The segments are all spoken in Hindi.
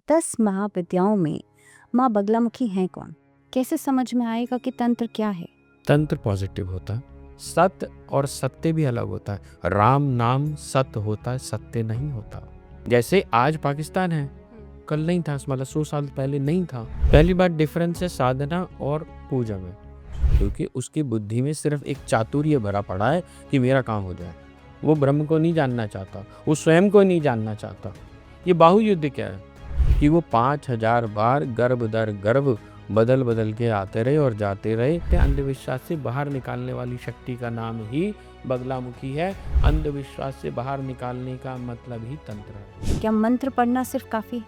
10 महाविद्याओं में माँ बगलामुखी हैं कौन? कैसे समझ में आएगा कि तंत्र क्या है? तंत्र पॉजिटिव होता है। सत्य और सत्य भी अलग होता है। राम नाम सत्य होता है, सत्य नहीं होता। जैसे आज पाकिस्तान है, कल नहीं था, मतलब 100 साल पहले नहीं था। पहली बात डिफरेंस है साधना और पूजा में, क्योंकि उसकी बुद्धि में सिर्फ एक चातुर्य भरा पड़ा है कि मेरा काम हो जाए। वो ब्रह्म को नहीं जानना चाहता, वो स्वयं को नहीं जानना चाहता। ये बाहु युद्ध क्या है कि वो 5000 बार गर्भ दर गर्भ बदल बदल के आते रहे और जाते रहे। अंधविश्वास से बाहर निकालने वाली शक्ति का नाम ही बगलामुखी है। अंधविश्वास से बाहर निकालने का मतलब ही तंत्र है। क्या मंत्र पढ़ना सिर्फ काफी?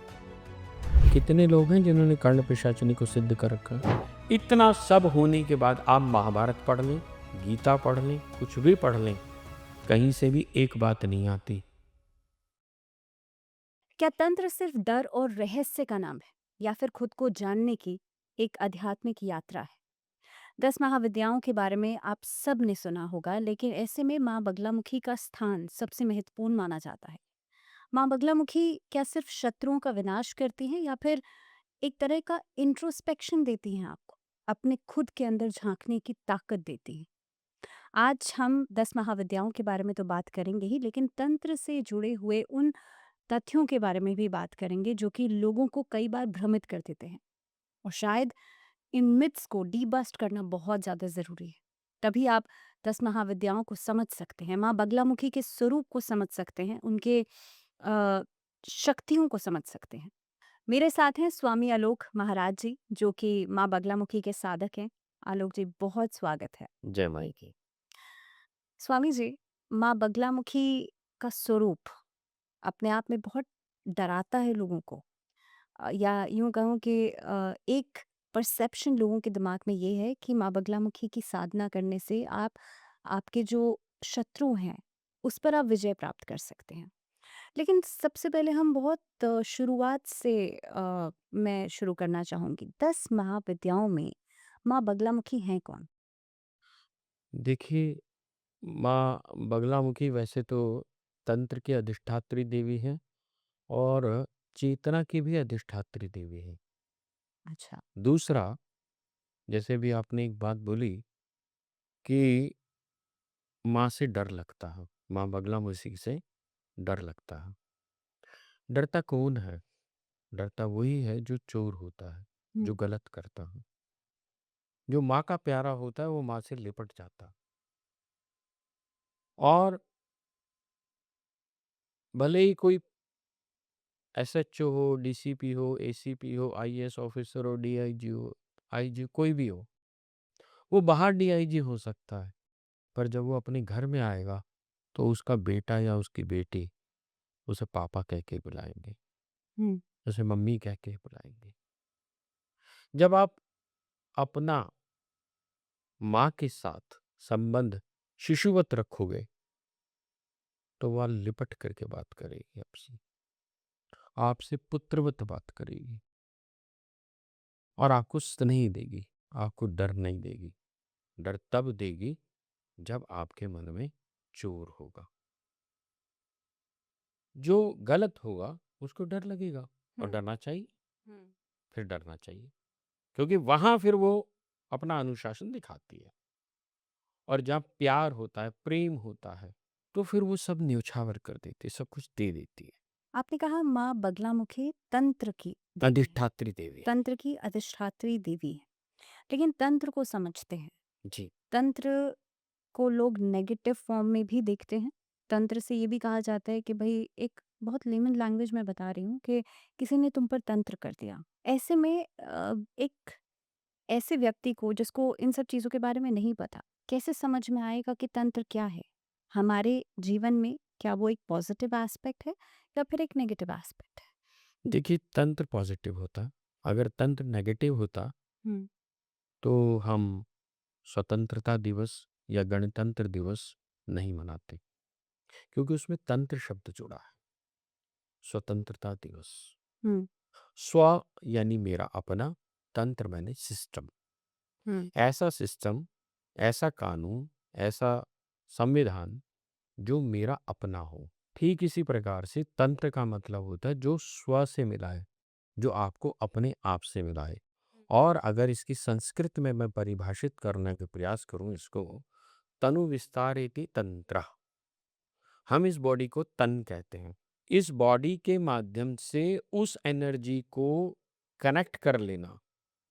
कितने लोग हैं जिन्होंने कर्ण पिशाचिनी को सिद्ध कर रखा है? इतना सब होने के बाद आप महाभारत पढ़ लें, गीता पढ़ लें, कुछ भी पढ़ लें, कहीं से भी एक बात नहीं आती। क्या तंत्र सिर्फ डर और रहस्य का नाम है या फिर खुद को जानने की एक आध्यात्मिक यात्रा है? 10 महाविद्याओं के बारे में आप सब ने सुना होगा, लेकिन ऐसे में माँ बगलामुखी का स्थान सबसे महत्वपूर्ण माना जाता है। माँ बगलामुखी क्या सिर्फ शत्रुओं का विनाश करती हैं या फिर एक तरह का इंट्रोस्पेक्शन देती हैं, आपको अपने खुद के अंदर झांकने की ताकत देती हैं? आज हम 10 महाविद्याओं के बारे में तो बात करेंगे ही, लेकिन तंत्र से जुड़े हुए उन तथ्यों के बारे में भी बात करेंगे जो कि लोगों को कई बार भ्रमित कर देते हैं। और शायद इन मिथ्स को डीबस्ट करना बहुत ज़्यादा ज़रूरी है। तभी आप 10 महाविद्याओं को समझ सकते हैं, माँ बगलामुखी के स्वरूप को समझ सकते हैं, उनके अ, शक्तियों को समझ सकते हैं। मेरे साथ हैं स्वामी आलोक महाराज जी, जो कि माँ बगलामुखी के साधक हैं। आलोक जी, बहुत स्वागत है। जय माई की। स्वामी जी, माँ बगलामुखी का स्वरूप अपने आप में बहुत डराता है लोगों को। या यूँ कहूँ कि एक परसेप्शन लोगों के दिमाग में ये है कि माँ बगलामुखी की साधना करने से आप आपके जो शत्रु हैं, उस पर आप विजय प्राप्त कर सकते हैं। लेकिन सबसे पहले हम बहुत शुरुआत से मैं शुरू करना चाहूँगी। 10 महाविद्याओं में माँ बगलामुखी हैं कौन? देखिए, माँ बगलामुखी वैसे तो तंत्र की अधिष्ठात्री देवी है और चेतना की भी अधिष्ठात्री देवी है। अच्छा। दूसरा, जैसे भी आपने एक बात बोली कि माँ से डर लगता है, माँ बगलामुखी से डर लगता है। डरता कौन है? डरता वही है जो चोर होता है, हुँ, जो गलत करता है। जो माँ का प्यारा होता है वो माँ से लिपट जाता है। और भले ही कोई एसएचओ हो, डीसीपी हो, एसीपी हो, आईएएस ऑफिसर हो, डीआईजी हो, आईजी कोई भी हो, वो बाहर डीआईजी हो सकता है, पर जब वो अपने घर में आएगा तो उसका बेटा या उसकी बेटी उसे पापा कह के बुलाएंगे, हुँ, उसे मम्मी कह के बुलाएंगे। जब आप अपना माँ के साथ संबंध शिशुवत रखोगे तो वह लिपट करके बात करेगी आपसे, आपसे पुत्रवत बात करेगी और आपको स्नेह देगी, आपको डर नहीं देगी। डर तब देगी जब आपके मन में चोर होगा। जो गलत होगा उसको डर लगेगा और हुँ, डरना चाहिए, हुँ। फिर डरना चाहिए, क्योंकि वहां फिर वो अपना अनुशासन दिखाती है। और जहाँ प्यार होता है, प्रेम होता है, तो फिर वो सब न्योछावर कर देती है, सब कुछ दे देती है। आपने कहा माँ बगलामुखी तंत्र की देवी है, अधिष्ठात्री देवी है। तंत्र की अधिष्ठात्री देवी है। लेकिन तंत्र को समझते हैं। जी। तंत्र को लोग नेगेटिव फॉर्म में भी देखते हैं। तंत्र से ये भी कहा जाता है कि भई एक बहुत लेमन लैंग्वेज में बता रही हूँ कि किसी ने तुम पर तंत्र कर दिया। ऐसे में एक ऐसे व्यक्ति को जिसको इन सब चीज़ों के बारे में नहीं पता, कैसे समझ में आएगा कि तंत्र क्या है? हमारे जीवन में क्या वो एक पॉज़िटिव एस्पेक्ट है या फिर एक नेगेटिव एस्पेक्ट है? देखिए, तंत्र पॉजिटिव होता है। अगर तंत्र नेगेटिव होता हुँ, तो हम स्वतंत्रता दिवस या गणतंत्र दिवस नहीं मनाते, क्योंकि उसमें तंत्र शब्द जुड़ा है। स्वतंत्रता दिवस, हुँ, स्व यानी मेरा अपना, तंत्र मैंने सिस्टम। हुँ, ऐसा सिस्टम, ऐसा कानून, ऐसा संविधान जो मेरा अपना हो। ठीक इसी प्रकार से तंत्र का मतलब होता है जो स्व से मिला है, जो आपको अपने आप से मिलाए। और अगर इसकी संस्कृत में मैं परिभाषित करने का प्रयास करूं इसको, तनु विस्तारेति तंत्र। हम इस बॉडी को तन कहते हैं। इस बॉडी के माध्यम से उस एनर्जी को कनेक्ट कर लेना,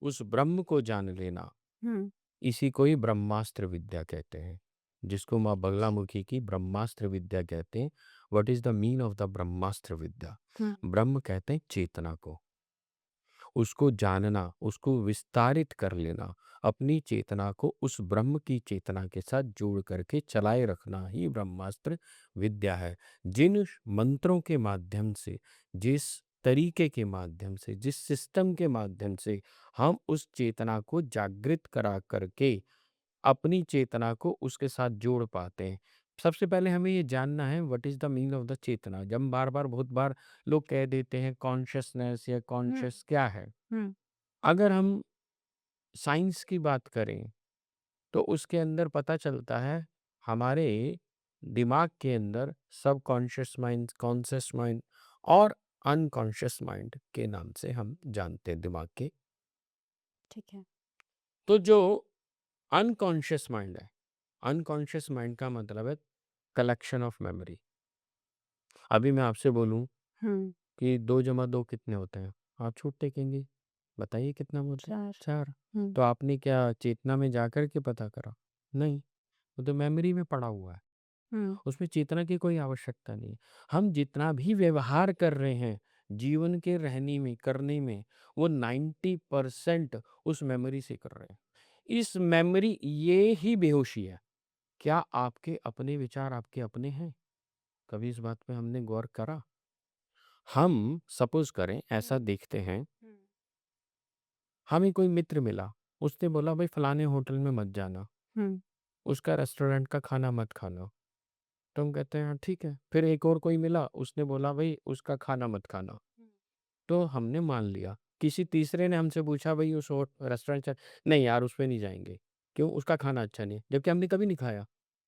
उस ब्रह्म को जान लेना, हुँ, इसी को ही ब्रह्मास्त्र विद्या कहते हैं, जिसको माँ बगलामुखी की ब्रह्मास्त्र विद्या कहते हैं। What is the mean of the Brahmastra vidya? हुँ, ब्रह्म कहते हैं चेतना को, उसको जानना, उसको विस्तारित कर लेना, अपनी चेतना को उस ब्रह्म की चेतना के साथ जोड़ करके चलाए रखना ही ब्रह्मास्त्र विद्या है। जिन मंत्रों के माध्यम से, जिस तरीके के माध्यम से, जिस सिस्टम के माध्यम से हम उस चेतना को जागृत करा करके अपनी चेतना को उसके साथ जोड़ पाते हैं। सबसे पहले हमें ये जानना है what is the meaning of the chetna. जब हम बार बार बहुत बार लोग कह देते हैं कॉन्शियसनेस या हुँ, कॉन्शियस क्या है। हुँ, अगर हम साइंस की बात करें तो उसके अंदर पता चलता है हमारे दिमाग के अंदर सब कॉन्शियस माइंड, कॉन्शियस माइंड और अनकॉन्शियस माइंड के नाम से हम जानते हैं दिमाग के। ठीक है। तो जो अनकॉन्शियस माइंड है, अनकॉन्शियस माइंड का मतलब है कलेक्शन ऑफ मेमोरी। अभी मैं आपसे बोलूं हुँ, कि 2 + 2 कितने होते हैं, आप छूट टेकेंगे, बताइए कितना होते हैं? 4 4। हुँ, तो आपने क्या चेतना में जाकर के पता करा? नहीं, वो तो मेमोरी में पड़ा हुआ है। हुँ, उसमें चेतना की कोई आवश्यकता नहीं है। हम जितना भी व्यवहार कर रहे हैं जीवन के रहने में, करने में, वो 90% उस मेमोरी से कर रहे हैं। इस मेमोरी ये ही बेहोशी है। क्या आपके अपने विचार आपके अपने हैं? कभी इस बात पे हमने गौर करा? हम सपोज़ करें, ऐसा हुँ, देखते हैं, हुँ, हमें कोई मित्र मिला, उसने बोला भाई फलाने होटल में मत जाना, हुँ, उसका रेस्टोरेंट का खाना मत खाना। तो हम कहते हैं हाँ ठीक है। फिर एक और कोई मिला, उसने बोला भाई उसका खाना मत खाना। हुँ, तो हमने मान लिया। किसी तीसरे ने हमसे पूछा भाई उस रेस्टोरेंट चल, नहीं यार उस पे नहीं जाएँगे। क्यों? उसका खाना अच्छा नहीं है, जबकि हमने कभी नहीं खाया।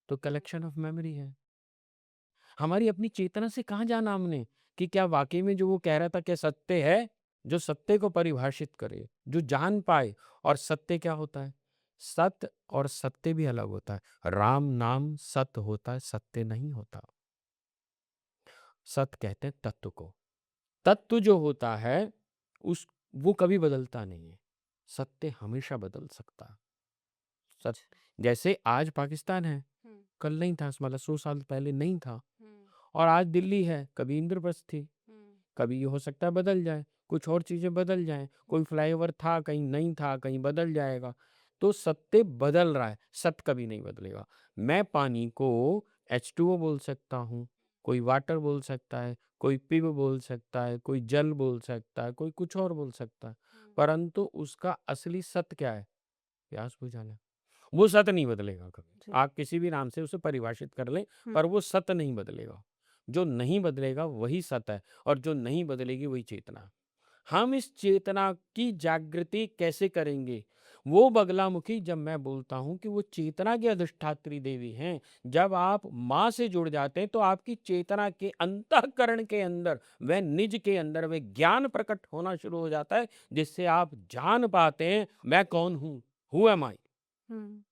तो हुँ, कलेक्शन ऑफ मेमोरी है। हमारी अपनी चेतना से कहाँ जाना हमने कि क्या वाक़ई में जो वो कह रहा था क्या सत्य है? जो सत्य को परिभाषित करे, जो जान पाए। और सत्य क्या होता है? सत्य और सत्य भी अलग होता है। राम नाम सत्य होता है, सत्य नहीं होता। सत्य कहते हैं तत्व को। तत्व जो होता है उस वो कभी बदलता नहीं है। सत्य हमेशा बदल सकता है। अच्छा। सत्य जैसे आज पाकिस्तान है, हुँ, कल नहीं था, मतलब 100 साल पहले नहीं था। हुँ, और आज दिल्ली है, कभी इंद्रप्रस्थ थी। हुँ, कभी ये हो सकता है बदल जाए, कुछ और चीज़ें बदल जाएँ, कोई फ्लाईओवर था, कहीं नहीं था, कहीं बदल जाएगा। तो सत्य बदल रहा है, सत्य कभी नहीं बदलेगा। मैं पानी को H2O बोल सकता हूँ, कोई वाटर बोल सकता है, कोई पिब बोल सकता है, कोई जल बोल सकता है, कोई कुछ और बोल सकता है, हुँ, परंतु उसका असली सत्य क्या है? प्यास बुझाना। वो सत्य नहीं बदलेगा कभी। जी। आप किसी भी नाम से उसे परिभाषित कर लें, हुँ, पर वो सत्य नहीं बदलेगा। जो नहीं बदलेगा वही सत्य है और जो नहीं बदलेगी वही चेतना है। हम इस चेतना की जागृति कैसे करेंगे? वो बगलामुखी, जब मैं बोलता हूँ कि वो चेतना की अधिष्ठात्री देवी हैं, जब आप माँ से जुड़ जाते हैं तो आपकी चेतना के अंतःकरण के अंदर, वह निज के अंदर वह ज्ञान प्रकट होना शुरू हो जाता है, जिससे आप जान पाते हैं मैं कौन हूँ? हू एम आई? हुँ।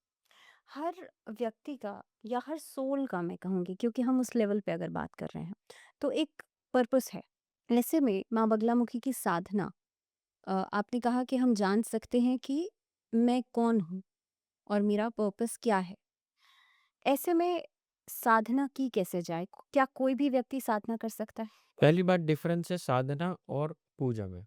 हर व्यक्ति का या हर सोल का मैं कहूँगी क्योंकि हम उस लेवल पे अगर बात कर रहे हैं, तो एक पर्पस है। ऐसे में माँ बगलामुखी की साधना आपने कहा कि हम जान सकते हैं कि मैं कौन हूँ और मेरा पर्पस क्या है। ऐसे में साधना की कैसे जाए? क्या कोई भी व्यक्ति साधना कर सकता है? पहली बात डिफरेंस है साधना और पूजा में।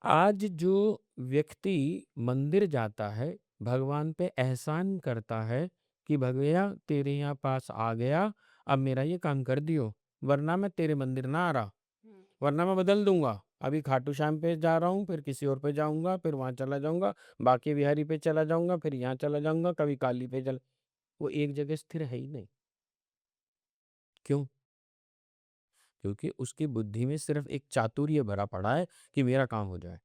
आज जो व्यक्ति मंदिर जाता है, भगवान पे एहसान करता है कि भगैया तेरे यहाँ पास आ गया, अब मेरा ये काम कर दियो, वरना मैं तेरे मंदिर ना आ रहा, हुँ, वरना मैं बदल दूंगा। अभी खाटू श्याम पे जा रहा हूँ, फिर किसी और पे जाऊंगा, फिर वहां चला जाऊंगा, बाकी बिहारी पे चला जाऊंगा, फिर यहाँ चला जाऊंगा, कभी काली पे चला। वो एक जगह स्थिर है ही नहीं। क्यों? क्योंकि उसकी बुद्धि में सिर्फ एक चातुर्य भरा पड़ा है कि मेरा काम हो जाए।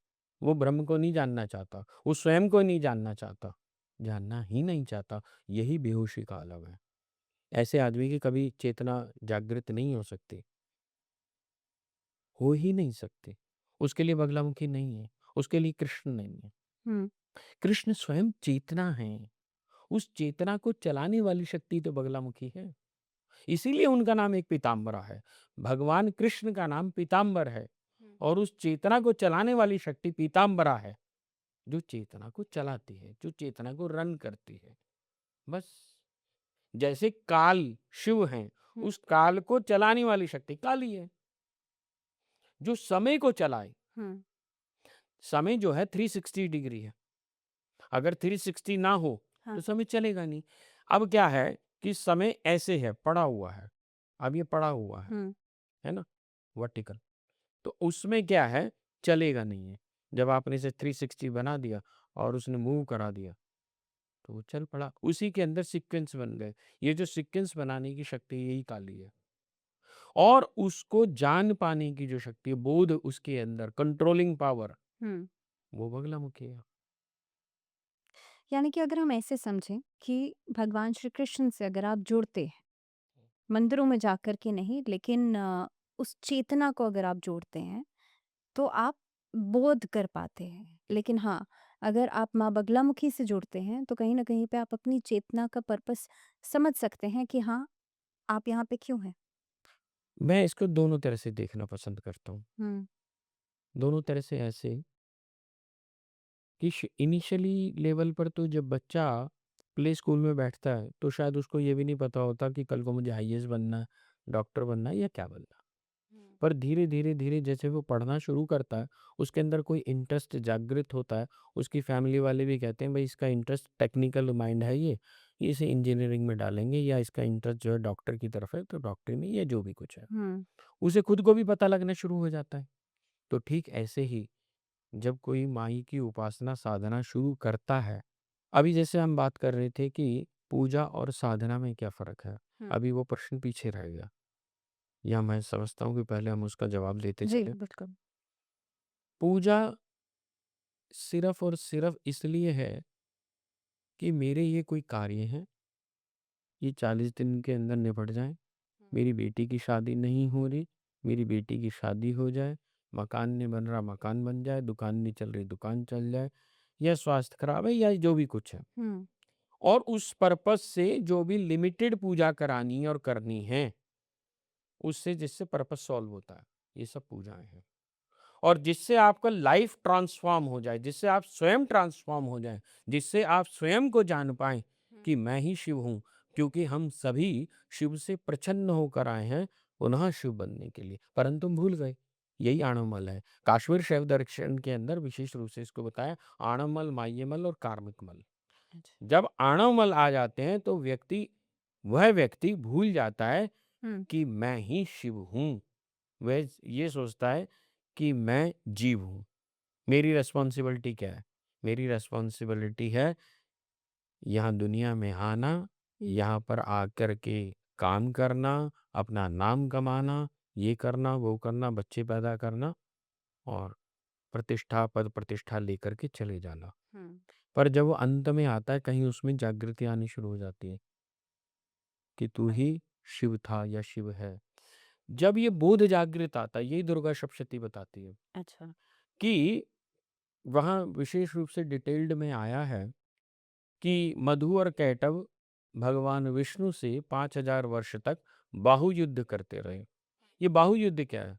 वो ब्रह्म को नहीं जानना चाहता, वो स्वयं को नहीं जानना चाहता, जानना ही नहीं चाहता। यही बेहोशी का आलम है। ऐसे आदमी की कभी चेतना जागृत नहीं हो सकती, हो ही नहीं सकती। उसके लिए बगलामुखी नहीं है, उसके लिए कृष्ण नहीं है। हुँ, कृष्ण स्वयं चेतना है, उस चेतना को चलाने वाली शक्ति तो बगलामुखी है। इसीलिए उनका नाम एक पीताम्बरा है। भगवान कृष्ण का नाम पीताम्बर है हुँ। और उस चेतना को चलाने वाली शक्ति पीताम्बरा है, जो चेतना को चलाती है, जो चेतना को रन करती है। बस जैसे काल शिव हैं, हुँ, उस काल को चलाने वाली शक्ति काली है, जो समय को चलाए। हुँ, समय जो है 360 डिग्री है। अगर 360 ना हो तो हाँ, समय चलेगा नहीं। अब क्या है कि समय ऐसे है, पड़ा हुआ है। अब ये पड़ा हुआ हुँ, है ना? वर्टिकल। तो उसमें क्या है, चलेगा नहीं है। जब आपने इसे 360 बना दिया और उसने मूव करा दिया, तो वो चल पड़ा। उसी के अंदर सीक्वेंस बन गए। ये जो सीक्वेंस बनाने की शक्ति है, यही काली है। और उसको जान पाने की जो शक्ति है, बोध उसके अंदर, कंट्रोलिंग पावर, हुँ। वो बगलामुखी है। यानी कि अगर हम ऐसे समझें कि भगवान श्री कृष्ण से अगर आप जुड़ते हैं, मंदिरों में जाकर के नहीं लेकिन उस चेतना को अगर आप जोड़ते हैं, तो आप बोध कर पाते हैं। लेकिन हाँ, अगर आप माँ बगलामुखी से जुड़ते हैं, तो कहीं न कहीं पे आप अपनी चेतना का पर्पस समझ सकते हैं कि हाँ, आप यहाँ पे क्यों हैं। मैं इसको दोनों तरह से देखना पसंद करता हूँ। हुँ, दोनों तरह से ऐसे कि इनिशियली लेवल पर तो जब बच्चा प्ले स्कूल में बैठता है, तो शायद उसको ये भी नहीं पता होता कि कल को मुझे आईएएस बनना है, डॉक्टर बनना है या क्या बनना है। हुँ। पर धीरे धीरे धीरे जैसे वो पढ़ना शुरू करता है, उसके अंदर कोई इंटरेस्ट जागृत होता है। उसकी फैमिली वाले भी कहते हैं भाई इसका इंटरेस्ट टेक्निकल माइंड है, ये इसे इंजीनियरिंग में डालेंगे, या इसका इंटरेस्ट जो है डॉक्टर की तरफ है तो डॉक्टरी में, या जो भी कुछ है। हुँ, उसे खुद को भी पता लगना शुरू हो जाता है। तो ठीक ऐसे ही जब कोई माई की उपासना साधना शुरू करता है, अभी जैसे हम बात कर रहे थे कि पूजा और साधना में क्या फ़र्क है? हुँ। अभी वो प्रश्न पीछे रह गया, या मैं समझता हूँ कि पहले हम उसका जवाब देते जी, चलें। बिल्कुल। पूजा सिर्फ़ और सिर्फ़ इसलिए है कि मेरे ये कोई कार्य हैं, ये 40 दिन के अंदर निपट जाएँ। हुँ, मेरी बेटी की शादी नहीं हो रही, मेरी बेटी की शादी हो जाए, मकान नहीं बन रहा मकान बन जाए, दुकान नहीं चल रही दुकान चल जाए, या स्वास्थ्य खराब है, या जो भी कुछ है। हुँ, और उस पर्पस से जो भी लिमिटेड पूजा करानी और करनी है, उससे जिससे पर्पस सॉल्व होता है, ये सब पूजाएँ हैं। और जिससे आपका लाइफ ट्रांसफ़ॉर्म हो जाए, जिससे आप स्वयं ट्रांसफ़ॉर्म हो जाएँ, जिससे आप स्वयं को जान पाएँ हुँ। कि मैं ही शिव हूँ, क्योंकि हम सभी शिव से प्रसन्न होकर आए हैं, पुनः शिव बनने के लिए, परंतु हम भूल गए। यही आणवमल है। काश्मीर शैव दर्शन के अंदर विशेष रूप से इसको बताया, आणवमल, माह्यमल और कार्मिक मल। अच्छा। जब आणवमल आ जाते हैं तो वह व्यक्ति भूल जाता है हुँ, कि मैं ही शिव हूँ। वह ये सोचता है कि मैं जीव हूँ। मेरी रिस्पॉन्सिबिलिटी क्या है? मेरी रिस्पॉन्सिबिलिटी है यहाँ दुनिया में आना, यहाँ पर आकर के काम करना, अपना नाम कमाना, ये करना, वो करना, बच्चे पैदा करना और प्रतिष्ठा, पद प्रतिष्ठा लेकर के चले जाना। हुँ। पर जब वो अंत में आता है, कहीं उसमें जागृति आनी शुरू हो जाती है कि तू ही शिव था या शिव है। जब ये बोध जागृत आता है, यही दुर्गा सप्तशती बताती है अच्छा। कि वहाँ विशेष रूप से डिटेल्ड में आया है कि मधु और कैटव भगवान विष्णु से 5000 वर्ष तक बाहुयुद्ध करते रहे। ये बाहुयुद्ध क्या है?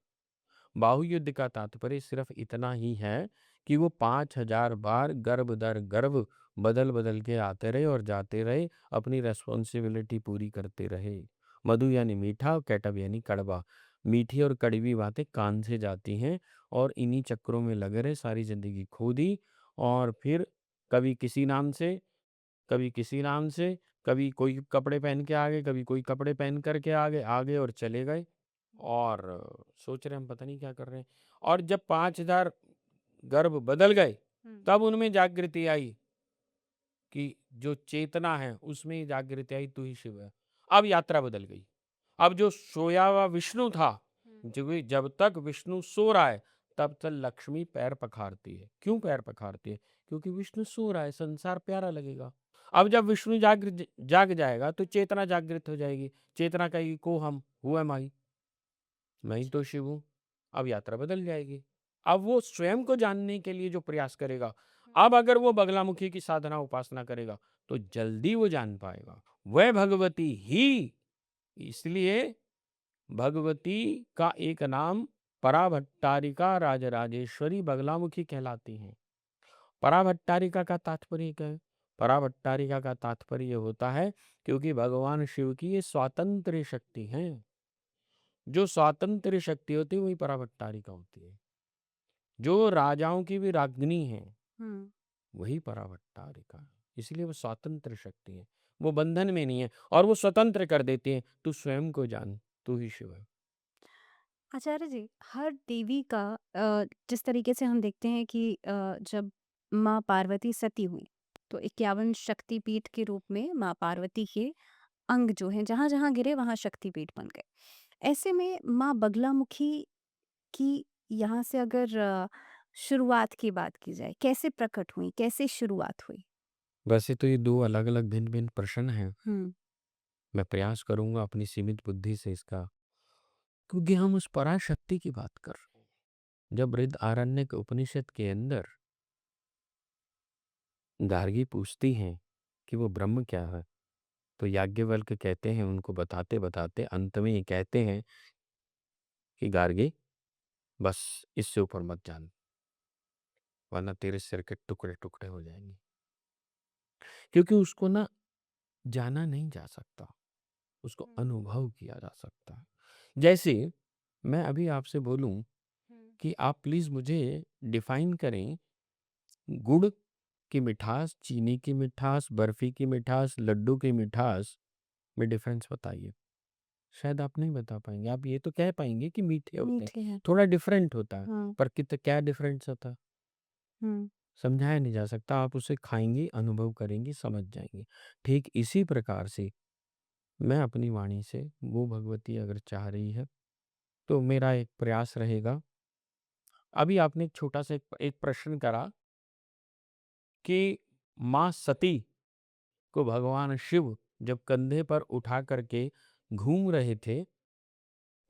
बाहुयुद्ध का तात्पर्य सिर्फ इतना ही है कि वो 5000 बार गर्भ दर गर्भ बदल बदल के आते रहे और जाते रहे, अपनी रेस्पॉन्सिबिलिटी पूरी करते रहे। मधु यानी मीठा, कैटव यानी कड़वा। मीठी और कड़वी बातें कान से जाती हैं और इन्हीं चक्करों में लगे रहे, सारी जिंदगी खो दी। और फिर कभी किसी नाम से, कभी किसी नाम से, कभी कोई कपड़े पहन के आ गए, कभी कोई कपड़े पहन करके आ गए और चले गए। और सोच रहे हम पता नहीं क्या कर रहे हैं। और जब 5000 गर्भ बदल गए, हुँ। तब उनमें जागृति आई कि जो चेतना है उसमें जागृति आई, तू ही शिव है। अब यात्रा बदल गई। अब जो सोया हुआ विष्णु था, हुँ। जब तक विष्णु सो रहा है तब तक लक्ष्मी पैर पखारती है। क्यों पैर पखारती है? क्योंकि विष्णु सो रहा है, संसार प्यारा लगेगा। अब जब विष्णु जाग जाएगा तो चेतना जागृत हो जाएगी। चेतना कहेगी को हम, हु एम आई, मैं ही अच्छा। तो शिव हूँ। अब यात्रा बदल जाएगी। अब वो स्वयं को जानने के लिए जो प्रयास करेगा, अब अगर वो बगलामुखी की साधना उपासना करेगा तो जल्दी वो जान पाएगा वह भगवती ही। इसलिए भगवती का एक नाम पराभट्टारिका राजराजेश्वरी बगलामुखी कहलाती हैं। पराभट्टारिका का तात्पर्य क्या है? पराभट्टारिका का तात्पर्य ये होता है क्योंकि भगवान शिव की ये स्वातंत्र शक्ति है। जो स्वातंत्र शक्ति होती है वही पराभट्टारिका होती है। जो राजाओं की भी राज्ञी है हम्म। वही पराभट्टारिका है। इसलिए वो स्वतंत्र शक्ति है, वो बंधन में नहीं है और वो स्वतंत्र कर देती है। तू स्वयं को जान, तू ही शिव है। आचार्य जी, हर देवी का जिस तरीके से हम देखते हैं कि जब माँ पार्वती सती हुई तो 51 शक्तिपीठ के रूप में माँ पार्वती के अंग जो हैं जहाँ जहाँ गिरे वहाँ शक्तिपीठ बन गए। ऐसे में माँ बगलामुखी की यहाँ से अगर शुरुआत की बात की जाए, कैसे प्रकट हुई, कैसे शुरुआत हुई? वैसे तो ये दो अलग अलग भिन्न भिन्न प्रश्न हैं। हम्म। मैं प्रयास करूंगा अपनी सीमित बुद्धि से इसका, क्योंकि हम उस पराशक्ति की बात कर रहे हैं। जब बृहदारण्यक उपनिषद के अंदर गार्गी पूछती हैं कि वो ब्रह्म क्या है, तो याज्ञवल्क्य कहते हैं, उनको बताते बताते अंत में ये कहते हैं कि गार्गी बस इससे ऊपर मत जान, वरना तेरे सिर के टुकड़े टुकड़े हो जाएंगे। क्योंकि उसको ना जाना नहीं जा सकता, उसको अनुभव किया जा सकता है। जैसे मैं अभी आपसे बोलूं कि आप प्लीज मुझे डिफाइन करें गुड़ की मिठास, चीनी की मिठास, बर्फी की मिठास, लड्डू की मिठास में डिफरेंस बताइए। शायद आप नहीं बता पाएंगे। आप ये तो कह पाएंगे कि मीठे होते हैं, मीठे हैं। थोड़ा डिफरेंट होता है, हाँ। पर कितना क्या डिफरेंस होता है हम्म। समझाया नहीं जा सकता। आप उसे खाएंगे, अनुभव करेंगे, समझ जाएंगे। ठीक इसी प्रकार से मैं अपनी वाणी से वो भगवती अगर चाह रही है तो मेरा एक प्रयास रहेगा। अभी आपने एक छोटा सा एक प्रश्न करा कि माँ सती को भगवान शिव जब कंधे पर उठा करके घूम रहे थे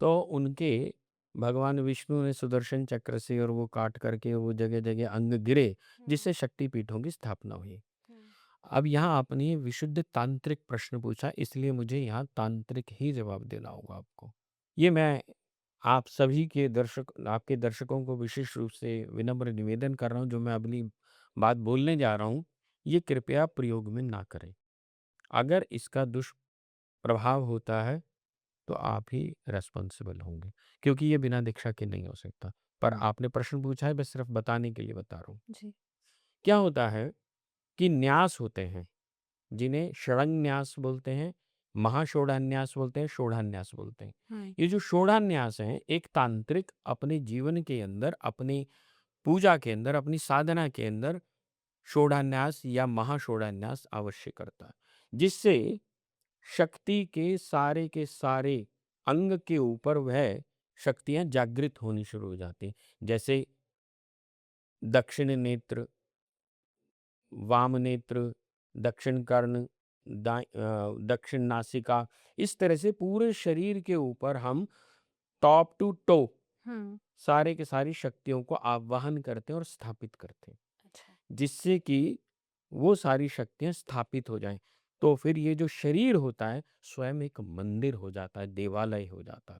तो उनके भगवान विष्णु ने सुदर्शन चक्र से और वो काट करके वो जगह जगह अंग गिरे, जिससे शक्तिपीठों की स्थापना हुई। अब यहाँ आपने विशुद्ध तांत्रिक प्रश्न पूछा, इसलिए मुझे यहाँ तांत्रिक ही जवाब देना होगा आपको। ये मैं आप सभी के आपके दर्शकों को विशेष रूप से विनम्र निवेदन कर रहा हूँ। जो मैं अगली बात बोलने जा रहा हूँ, ये कृपया प्रयोग में ना करें। अगर इसका दुष्प्रभाव होता है तो आप ही रेस्पॉन्सिबल होंगे, क्योंकि ये बिना दीक्षा के नहीं हो सकता। पर आपने प्रश्न पूछा है, मैं सिर्फ बताने के लिए बता रहा हूँ। जी। क्या होता है कि न्यास होते हैं, जिन्हें षडन्यास बोलते हैं, महाषोडान्यास बोलते हैं, षोडान्यास बोलते हैं। ये जो षोडान्यास हैं, एक तांत्रिक अपने जीवन के अंदर, अपनी पूजा के अंदर, अपनी साधना के अंदर षोडान्यास या महाषोडान्यास अवश्य करता है, जिससे शक्ति के सारे अंग के ऊपर वह शक्तियां जागृत होनी शुरू हो जाती हैं। जैसे दक्षिण नेत्र, वाम नेत्र, दक्षिण कर्ण, दक्षिण नासिका, इस तरह से पूरे शरीर के ऊपर हम टॉप टू टो सारे के सारी शक्तियों को आवाहन करते हैं और स्थापित करते हैं, अच्छा। जिससे कि वो सारी शक्तियां स्थापित हो जाएं। तो फिर ये जो शरीर होता है स्वयं एक मंदिर हो जाता है, देवालय हो जाता है।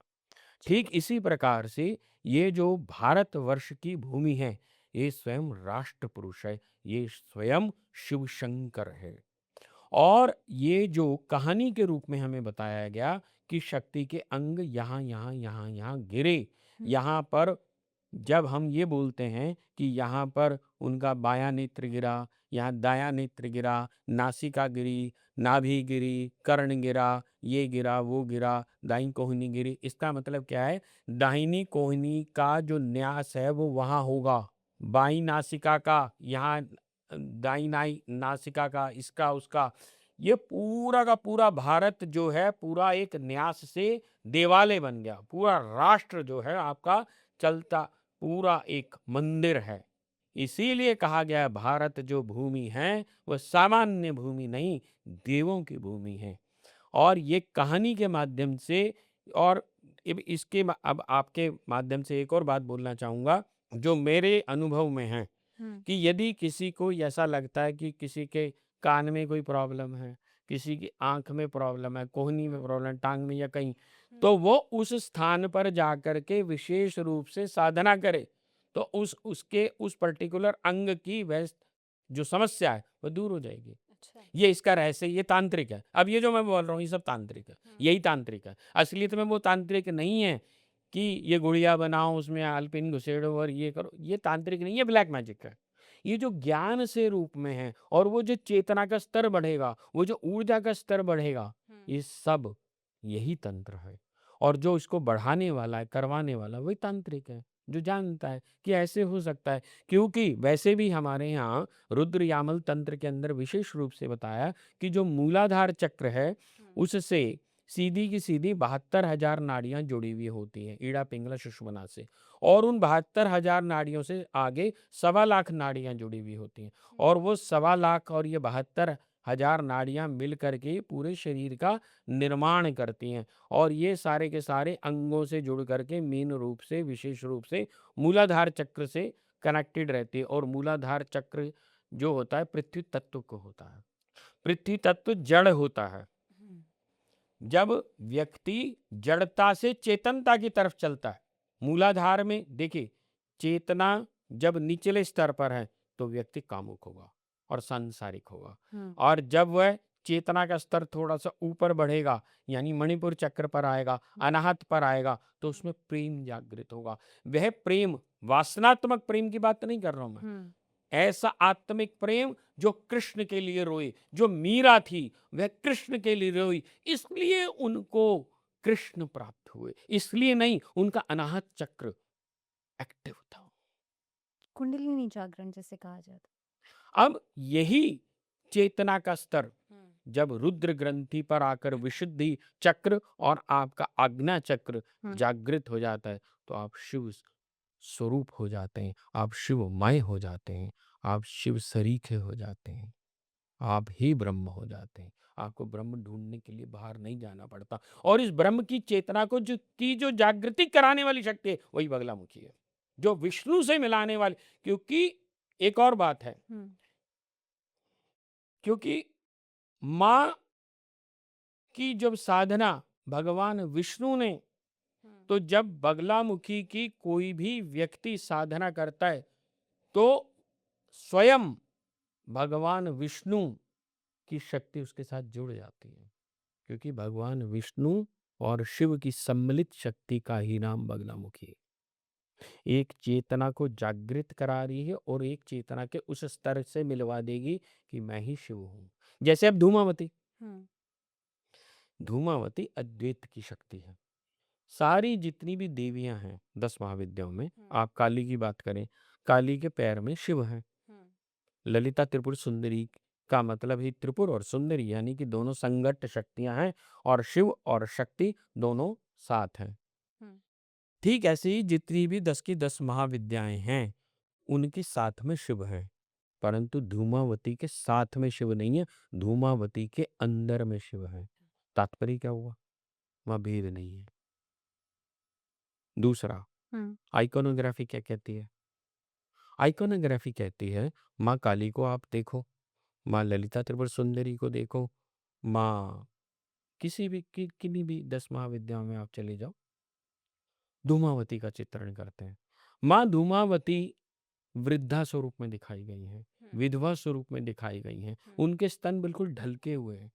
ठीक इसी प्रकार से ये जो भारतवर्ष की भूमि है, ये स्वयं राष्ट्र पुरुष है, ये स्वयं शिव शंकर है। और ये जो कहानी के रूप में हमें बताया गया कि शक्ति के अंग यहाँ यहाँ यहाँ यहाँ गिरे, यहाँ पर जब हम ये बोलते हैं कि यहाँ पर उनका बायां नेत्र गिरा, यहाँ दायां नेत्र गिरा, नासिका गिरी, नाभि गिरी, कर्ण गिरा, ये गिरा, वो गिरा, दाहिनी कोहनी गिरी, इसका मतलब क्या है? दाहिनी कोहनी का जो न्यास है वो वहां होगा, बाई नासिका का यहाँ, दाई नाई नासिका का, इसका उसका, ये पूरा का पूरा भारत जो है पूरा एक न्यास से देवालय बन गया। पूरा राष्ट्र जो है आपका चलता पूरा एक मंदिर है। इसीलिए कहा गया भारत जो भूमि है वह सामान्य भूमि नहीं, देवों की भूमि है। और ये कहानी के माध्यम से, और अब आपके माध्यम से एक और बात बोलना चाहूंगा जो मेरे अनुभव में है हम्म। कि यदि किसी को ऐसा लगता है कि किसी के कान में कोई प्रॉब्लम है, किसी की आंख में प्रॉब्लम है, कोहनी में प्रॉब्लम है, टांग में या कहीं, तो वो उस स्थान पर जाकर के विशेष रूप से साधना करे, तो उसके उस पर्टिकुलर अंग की वह जो समस्या है वो दूर हो जाएगी। अच्छा। ये इसका रहस्य, ये तांत्रिक है। अब ये जो मैं बोल रहा हूँ ये सब तांत्रिक है, यही तांत्रिक है। असलियत में वो तांत्रिक नहीं है कि ये गुड़िया बनाओ, उसमें आलपिन घुसेड़ो और ये करो, ये तांत्रिक नहीं है, ब्लैक मैजिक है। ये जो ज्ञान से रूप में है और वो जो चेतना का स्तर बढ़ेगा, वो जो ऊर्जा का स्तर बढ़ेगा, ये सब यही तंत्र है। और जो इसको बढ़ाने वाला है, करवाने वाला, वही तांत्रिक है, जो जानता है कि ऐसे हो सकता है। क्योंकि वैसे भी हमारे यहाँ रुद्र यामल तंत्र के अंदर विशेष रूप से बताया कि जो मूलाधार चक्र है, उससे सीधी की सीधी 72,000 नाड़ियां जुड़ी हुई होती हैं, ईड़ा पिंगला सुषुम्ना से। और उन 72,000 नाड़ियों से आगे 1.25 लाख नाड़ियां जुड़ी हुई होती हैं। और वो 1.25 लाख और ये 72,000 नाड़ियां मिल करके पूरे शरीर का निर्माण करती हैं। और ये सारे के सारे अंगों से जुड़ करके मेन रूप से, विशेष रूप से मूलाधार चक्र से कनेक्टेड रहती है। और मूलाधार चक्र जो होता है पृथ्वी तत्व को होता है। पृथ्वी तत्व जड़ होता है। जब व्यक्ति जड़ता से चेतनता की तरफ चलता है, मूलाधार में देखिए, चेतना जब निचले स्तर पर है तो व्यक्ति कामुक होगा और सांसारिक होगा। और जब वह चेतना का स्तर थोड़ा सा ऊपर बढ़ेगा, यानी मणिपुर चक्र पर आएगा, अनाहत पर आएगा, तो उसमें प्रेम जागृत होगा। वह प्रेम वासनात्मक प्रेम की बात नहीं कर रहा हूं मैं, ऐसा आत्मिक प्रेम जो कृष्ण के लिए रोई, जो मीरा थी वह कृष्ण के लिए रोई, इसलिए उनको कृष्ण प्राप्त हुए, इसलिए नहीं, उनका अनाहत चक्र एक्टिव था। कुंडलिनी जागरण जिसे कहा जाता। अब यही चेतना का स्तर जब रुद्र ग्रंथि पर आकर विशुद्धि चक्र और आपका आज्ञा चक्र जागृत हो जाता है, तो आप शिव स्वरूप हो जाते हैं, आप शिवमय हो जाते हैं, आप शिव सरीखे हो जाते हैं, आप ही ब्रह्म हो जाते हैं। आपको ब्रह्म ढूंढने के लिए बाहर नहीं जाना पड़ता। और इस ब्रह्म की चेतना को जो जागृति कराने वाली शक्ति है, वही बगलामुखी है, जो विष्णु से मिलाने वाली। क्योंकि एक और बात है, क्योंकि मां की जब साधना भगवान विष्णु ने, तो जब बगलामुखी की कोई भी व्यक्ति साधना करता है तो स्वयं भगवान विष्णु की शक्ति उसके साथ जुड़ जाती है। क्योंकि भगवान विष्णु और शिव की सम्मिलित शक्ति का ही नाम बगलामुखी है। एक चेतना को जागृत करा रही है और एक चेतना के उस स्तर से मिलवा देगी कि मैं ही शिव हूं। जैसे अब धूमावती, धूमावती अद्वैत की शक्ति है। सारी जितनी भी देवियां हैं 10 महाविद्याओं में, आप काली की बात करें, काली के पैर में शिव है। ललिता त्रिपुर सुंदरी का मतलब ही त्रिपुर और सुंदरी, यानी कि दोनों संगत शक्तियां हैं और शिव और शक्ति दोनों साथ हैं। ठीक ऐसे ही जितनी भी 10 की 10 महाविद्याएं हैं, उनके साथ में शिव है। परंतु धूमावती के साथ में शिव नहीं है, धूमावती के अंदर में शिव है। तात्पर्य क्या हुआ? वहां भेद नहीं है। दूसरा, आइकोनोग्राफी क्या कहती है? आइकोनोग्राफी कहती है, माँ काली को आप देखो, माँ ललिता त्रिपुर सुंदरी को देखो, माँ किसी भी किन्हीं भी 10 महाविद्याओं में आप चले जाओ, धूमावती का चित्रण करते हैं। माँ धूमावती वृद्धा स्वरूप में दिखाई गई हैं, विधवा स्वरूप में दिखाई गई हैं, उनके स्तन बिल्कुल ढलके हुए हैं।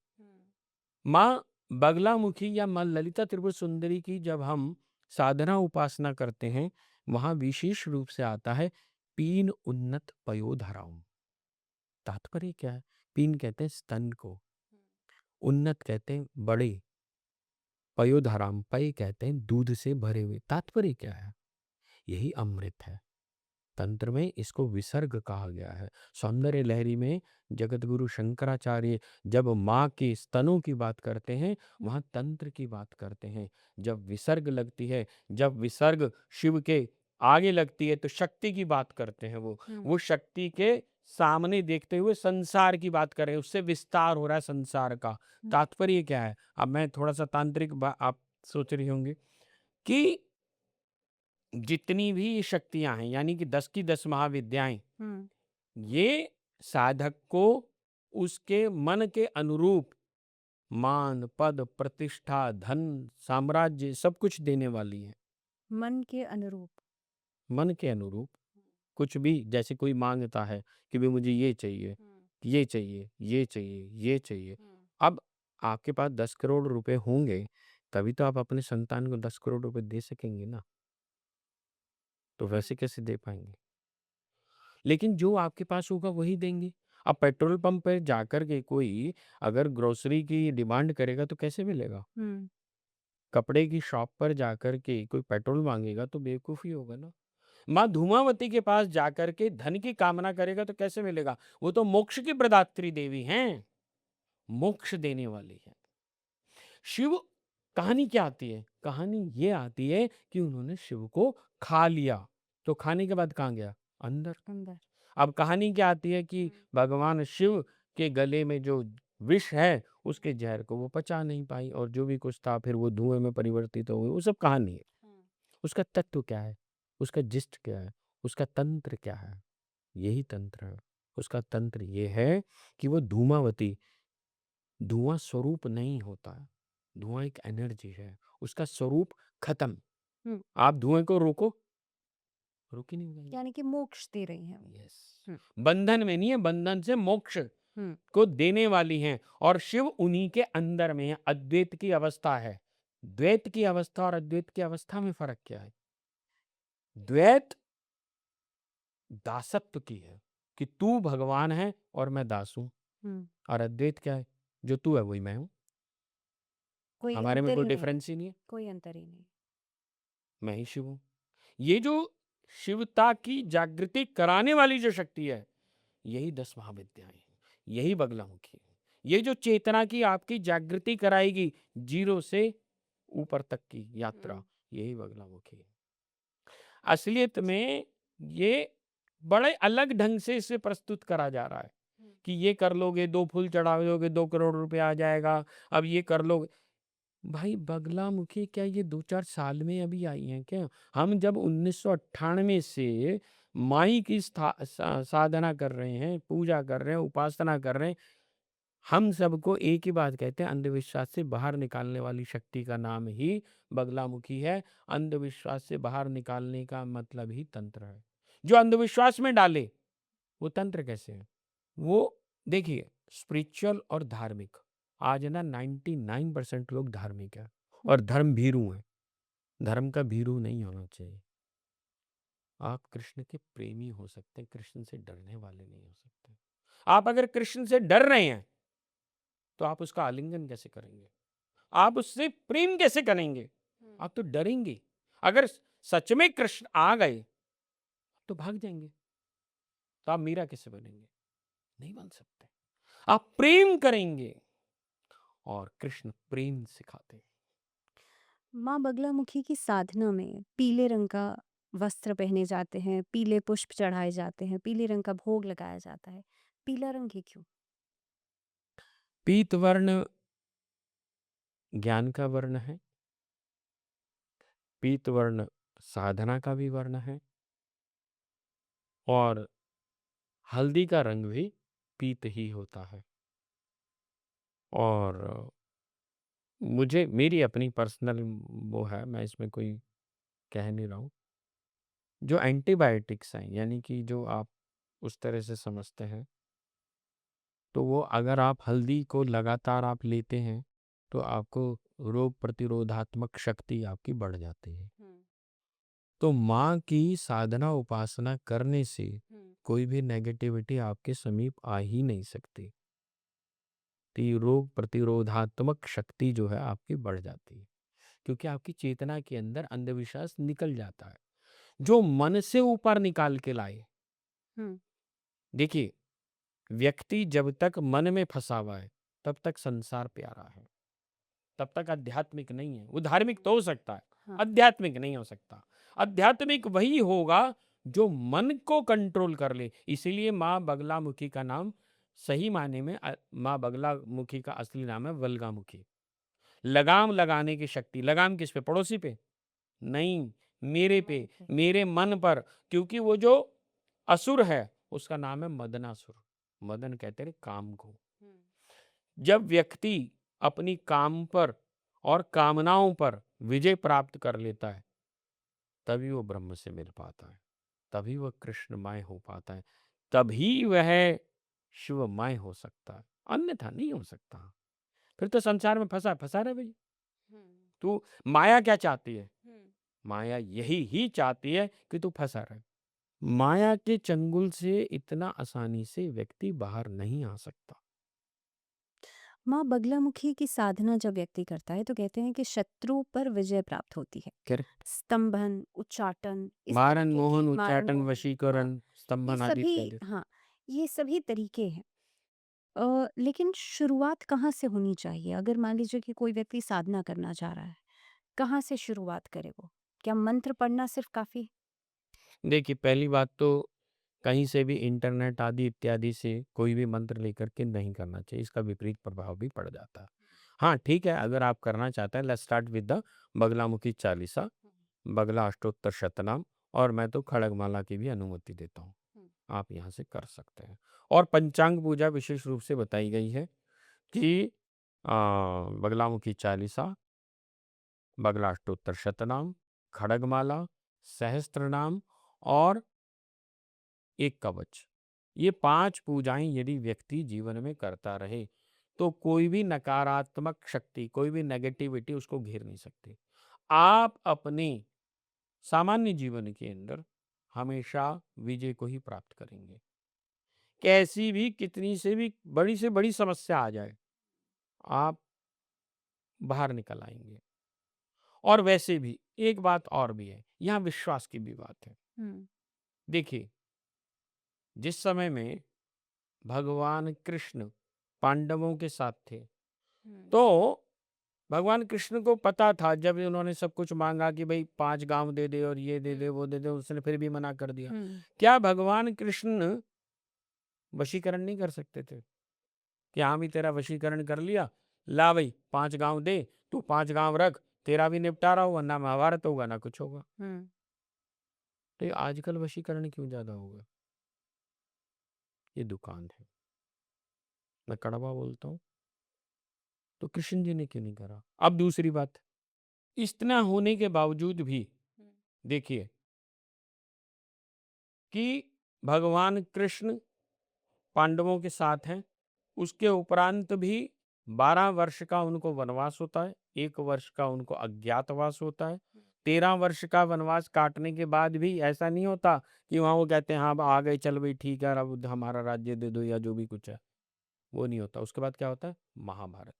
माँ बगलामुखी या माँ ललिता त्रिपुर सुंदरी की जब हम साधना उपासना करते हैं, वहां विशेष रूप से आता है पीन उन्नत पयोधराओं। तात्पर्य क्या है? पीन कहते हैं स्तन को, उन्नत कहते हैं बड़े, पयोधराम पय कहते हैं दूध से भरे हुए। तात्पर्य क्या है? यही अमृत है। तंत्र में इसको विसर्ग कहा गया है। सौंदर्य लहरी में जगतगुरु शंकराचार्य जब माँ के स्तनों की बात करते हैं, वहां तंत्र की बात करते हैं। जब विसर्ग लगती है, जब विसर्ग शिव के आगे लगती है, तो शक्ति की बात करते हैं। वो शक्ति के सामने देखते हुए संसार की बात कर रहे हैं, उससे विस्तार हो रहा है संसार का। तात्पर्य क्या है? अब मैं थोड़ा सा तांत्रिक आप सोच रही होंगे कि जितनी भी ये शक्तियां हैं यानी कि 10 की 10 महाविद्याएं, हम्म ये साधक को उसके मन के अनुरूप मान, पद, प्रतिष्ठा, धन, साम्राज्य सब कुछ देने वाली है। मन के अनुरूप। मन के अनुरूप कुछ भी, जैसे कोई मांगता है कि भी मुझे ये चाहिए, ये चाहिए, ये चाहिए, ये चाहिए। अब आपके पास 10 करोड़ रुपए होंगे, तभी तो आप अपने संतान को 10 करोड़ रुपए दे सकेंगे ना। तो वैसे कैसे दे पाएंगे? लेकिन जो आपके पास होगा वही देंगे। अब पेट्रोल पंप पे जाकर के कोई अगर ग्रोसरी की डिमांड करेगा तो कैसे मिलेगा? हम्म कपड़े की शॉप पर जाकर के कोई पेट्रोल मांगेगा तो बेवकूफी होगा ना। माँ धूमावती के पास जाकर के धन की कामना करेगा तो कैसे मिलेगा? वो तो मोक्ष की प्रदात्री देवी हैं, मोक्ष देने वाली है। शिव, कहानी क्या आती है? कहानी ये आती है कि उन्होंने शिव को खा लिया, तो खाने के बाद कहाँ गया? अंदर। अंदर। अब कहानी क्या आती है कि भगवान शिव के गले में जो विष है उसके जहर को वो पचा नहीं पाई, और जो भी कुछ था फिर वो धुएं में परिवर्तित हो गई। वो सब कहानी है। उसका तत्व क्या है? उसका जिस्ट क्या है? उसका तंत्र क्या है? यही तंत्र है। उसका तंत्र ये है कि वो धूमावती, धुआं स्वरूप नहीं होता है। धुआं एक एनर्जी है, उसका स्वरूप खत्म। हम्म आप धुएं को रोको, रोक ही नहीं पाएंगे। यानी कि मोक्ष दे रही हैं वो। यस, हम्म बंधन में नहीं है, बंधन से मोक्ष हम्म को देने वाली हैं। और शिव उन्हीं के अंदर में है। अद्वैत की अवस्था है। द्वैत की अवस्था और अद्वैत की अवस्था में फर्क क्या है? द्वैत दासत्व की है कि तू भगवान है और मैं दास हूं। हम्म और अद्वैत क्या है? जो तू है वही मैं हूं। कोई हमारे में अंतर कोई ही नहीं। डिफरेंस ही नहीं है। कोई अंतर ही नहीं। मैं ही शिव हूं। ये जो शिवता की जागृति कराने वाली जो शक्ति है, यही 10 महाविद्याएं हैं, यही बगलामुखी है। ये जो चेतना की आपकी जागृति कराएगी, जीरो से ऊपर तक की यात्रा, यही बगलामुखी है। असलियत में ये बड़े अलग ढंग से इसे प्रस्तुत करा जा रहा है कि ये कर लोगे, 2 फूल चढ़ा दोगे, 2 करोड़ रुपए आ जाएगा। अब ये कर लोगे। भाई बगलामुखी क्या ये 2-4 साल में अभी आई हैं क्या? हम जब 1998 से माई की साधना कर रहे हैं, पूजा कर रहे हैं, उपासना कर रहे हैं, हम सबको एक ही बात कहते हैं, अंधविश्वास से बाहर निकालने वाली शक्ति का नाम ही बगलामुखी है। अंधविश्वास से बाहर निकालने का मतलब ही तंत्र है। जो अंधविश्वास में डाले वो तंत्र कैसे है? वो देखिए, स्पिरिचुअल और धार्मिक, आज ना 99% लोग धार्मिक है और धर्म भीरू है। धर्म का भीरू नहीं होना चाहिए। आप कृष्ण के प्रेमी हो सकते हैं, कृष्ण से डरने वाले नहीं हो सकते। आप अगर कृष्ण से डर रहे हैं तो आप उसका आलिंगन कैसे करेंगे? आप उससे प्रेम कैसे करेंगे? आप तो डरेंगे। अगर सच में कृष्ण आ गए तो भाग जाएंगे। तो आप मीरा कैसे बनेंगे? नहीं बन सकते। आप प्रेम करेंगे, और कृष्ण प्रेम सिखाते हैं। माँ बगलामुखी की साधना में पीले रंग का वस्त्र पहने जाते हैं, पीले पुष्प चढ़ाए जाते हैं, पीले रंग का भोग लगाया जाता है। पीला रंग ही क्यों? पीत वर्ण ज्ञान का वर्ण है। पीत वर्ण साधना का भी वर्ण है। और हल्दी का रंग भी पीत ही होता है। और मुझे मेरी अपनी पर्सनल वो है, मैं इसमें कोई कह नहीं रहा हूँ। जो एंटीबायोटिक्स हैं, यानी कि जो आप उस तरह से समझते हैं, तो वो अगर आप हल्दी को लगातार आप लेते हैं तो आपको रोग प्रतिरोधात्मक शक्ति आपकी बढ़ जाती है। तो माँ की साधना उपासना करने से कोई भी नेगेटिविटी आपके समीप आ ही नहीं सकती। तो ये रोग प्रतिरोधात्मक शक्ति जो है आपकी बढ़ जाती है, क्योंकि आपकी चेतना के अंदर अंधविश्वास निकल जाता है, जो मन से ऊपर निकाल के लाए। हम्म देखिए, व्यक्ति जब तक मन में फंसा हुआ है तब तक संसार प्यारा है, तब तक आध्यात्मिक नहीं है। वो धार्मिक तो हो सकता है, हाँ। आध्यात्मिक नहीं हो सकता। आध्यात्मिक वही होगा जो मन को कंट्रोल कर ले। इसीलिए माँ बगलामुखी का नाम सही मायने में माँ बगलामुखी का असली नाम है वल्गामुखी। लगाम लगाने की शक्ति। लगाम किस पे? पड़ोसी पे नहीं, मेरे पे, मन पे। मेरे मन पर, क्योंकि वो जो असुर है उसका नाम है मदनासुर। मदन कहते हैं काम को। हम्म। जब व्यक्ति अपनी काम पर और कामनाओं पर विजय प्राप्त कर लेता है, तभी वो ब्रह्म से मिल पाता है, तभी वह कृष्णमय हो पाता है, तभी वह शिवमय हो सकता है, अन्यथा नहीं हो सकता। फिर तो संसार में फंसा फंसा रहे भाई। हम्म। तू माया क्या चाहती है? हम्म। माया यही ही चाहती है कि तू फंसा रहे। माया के चंगुल से इतना आसानी से व्यक्ति बाहर नहीं आ सकता। माँ बगलामुखी की साधना जब व्यक्ति करता है तो कहते हैं कि शत्रु पर विजय प्राप्त होती है। करेक्ट। स्तंभन, उच्चाटन, इस मारन तरीके के मोहन मारण उच्चाटन मोहन, हाँ, वशीकरण ये स्तंभन आदि सभी, इत्यादि। हाँ, ये सभी तरीके हैं। लेकिन शुरुआत कहाँ से होनी चाहिए? अगर मान लीजिए कि कोई व्यक्ति साधना करना चाह रहा है, कहाँ से शुरुआत करे वो? क्या मंत्र पढ़ना सिर्फ काफ़ी? देखिए, पहली बात तो कहीं से भी इंटरनेट आदि इत्यादि से कोई भी मंत्र लेकर के नहीं करना चाहिए, इसका विपरीत प्रभाव भी पड़ जाता है। हाँ, ठीक है, अगर आप करना चाहते हैं, let's start with the Baglamukhi Chalisa, बगला अष्टोत्तर शतनाम, और मैं तो खड़गमाला की भी अनुमति देता हूँ। आप यहाँ से कर सकते हैं। और पंचांग पूजा विशेष रूप से बताई गई है कि बगलामुखी चालीसा, बगला अष्टोत्तर शतनाम, खड़गमाला, सहस्त्रनाम और एक कवच, ये 5 पूजाएं यदि व्यक्ति जीवन में करता रहे तो कोई भी नकारात्मक शक्ति, कोई भी नेगेटिविटी उसको घेर नहीं सकती। आप अपने सामान्य जीवन के अंदर हमेशा विजय को ही प्राप्त करेंगे। कैसी भी कितनी से बड़ी समस्या आ जाए, आप बाहर निकल आएंगे। और वैसे भी एक बात और भी है, यहाँ विश्वास की भी बात है। हुँ, देखिए, जिस समय में भगवान कृष्ण पांडवों के साथ थे, हुँ, तो भगवान कृष्ण को पता था, जब उन्होंने सब कुछ मांगा कि भाई 5 गांव दे दे और ये दे दे वो दे दे, उसने फिर भी मना कर दिया। हुँ, क्या भगवान कृष्ण वशीकरण नहीं कर सकते थे कि हाँ भी तेरा वशीकरण कर लिया, ला भाई 5 गांव दे, तू 5 गांव रख, तेरा भी निपटारा होगा, ना महाभारत होगा ना कुछ होगा। हुँ, तो ये आजकल वशीकरण क्यों ज्यादा होगा? ये दुकान है, मैं कड़वा बोलता हूँ, तो कृष्ण जी ने क्यों नहीं करा? अब दूसरी बात, इतना होने के बावजूद भी हुँ, देखिए कि भगवान कृष्ण पांडवों के साथ हैं, उसके उपरांत भी 12 वर्ष का उनको वनवास होता है, 1 वर्ष का उनको अज्ञातवास होता है। 13 वर्ष का वनवास काटने के बाद भी ऐसा नहीं होता कि वहाँ वो कहते हैं हाँ अब आ गए, चल भाई ठीक है, अब हमारा राज्य दे दो या जो भी कुछ है, वो नहीं होता। उसके बाद क्या होता है? महाभारत।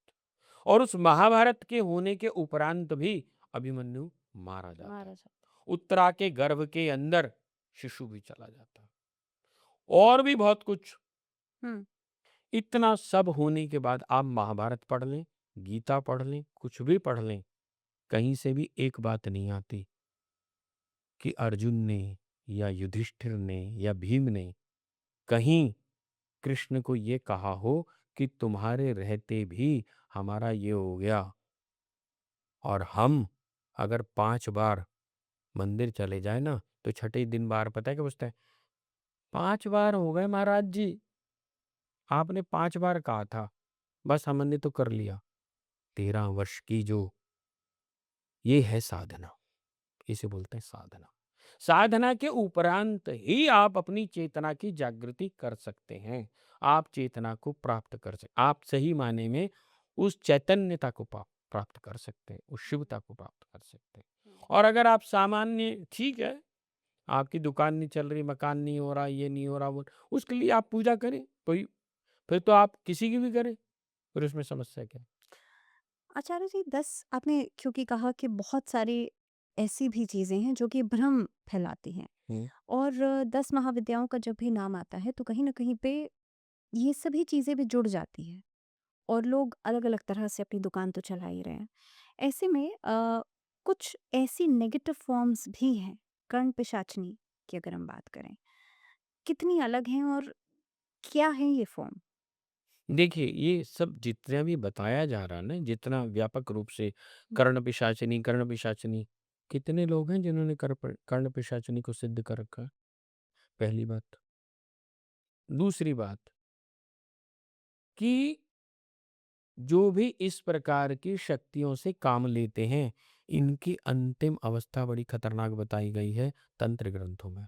और उस महाभारत के होने के उपरांत भी अभिमन्यु मारा जाता है। मारा जा उत्तरा के गर्भ के अंदर शिशु भी चला जाता है, और भी बहुत कुछ। हुँ, इतना सब होने के बाद आप महाभारत पढ़ लें, गीता पढ़ लें, कुछ भी पढ़ लें, कहीं से भी एक बात नहीं आती कि अर्जुन ने या युधिष्ठिर ने या भीम ने कहीं कृष्ण को ये कहा हो कि तुम्हारे रहते भी हमारा ये हो गया, और हम अगर 5 बार मंदिर चले जाए ना, तो छठे दिन बार पता है क्या पूछता है? 5 बार हो गए महाराज जी, आपने 5 बार कहा था, बस हमने तो कर लिया। 13 वर्ष की जो ये है साधना, इसे बोलते हैं साधना। साधना के उपरांत ही आप अपनी चेतना की जागृति कर सकते हैं। आप चेतना को प्राप्त कर सकते, आप सही मायने में उस चैतन्यता को प्राप्त कर सकते हैं, उस शिवता को प्राप्त कर सकते हैं। और अगर आप सामान्य, ठीक है, आपकी दुकान नहीं चल रही, मकान नहीं हो रहा, ये नहीं हो रहा, वो, उसके लिए आप पूजा करें, कोई, फिर तो आप किसी की भी करें, फिर उसमें समस्या क्या है? आचार्य जी, 10 आपने क्योंकि कहा कि बहुत सारी ऐसी भी चीज़ें हैं जो कि भ्रम फैलाती हैं, हम्म। और 10 महाविद्याओं का जब भी नाम आता है तो कहीं न कहीं पे ये सभी चीज़ें भी जुड़ जाती हैं, और लोग अलग-अलग तरह से अपनी दुकान तो चला ही रहे हैं। ऐसे में कुछ ऐसी नेगेटिव फॉर्म्स भी हैं, कर्ण पिशाचनी की अगर हम बात करें, कितनी अलग हैं और क्या हैं ये फॉर्म? देखिए, ये सब जितना भी बताया जा रहा है ना, जितना व्यापक रूप से हुँ, कर्ण पिशाचिनी, कितने लोग हैं जिन्होंने कर्ण पिशाचिनी को सिद्ध कर रखा है? पहली बात। दूसरी बात कि जो भी इस प्रकार की शक्तियों से काम लेते हैं, इनकी अंतिम अवस्था बड़ी खतरनाक बताई गई है तंत्र ग्रंथों में।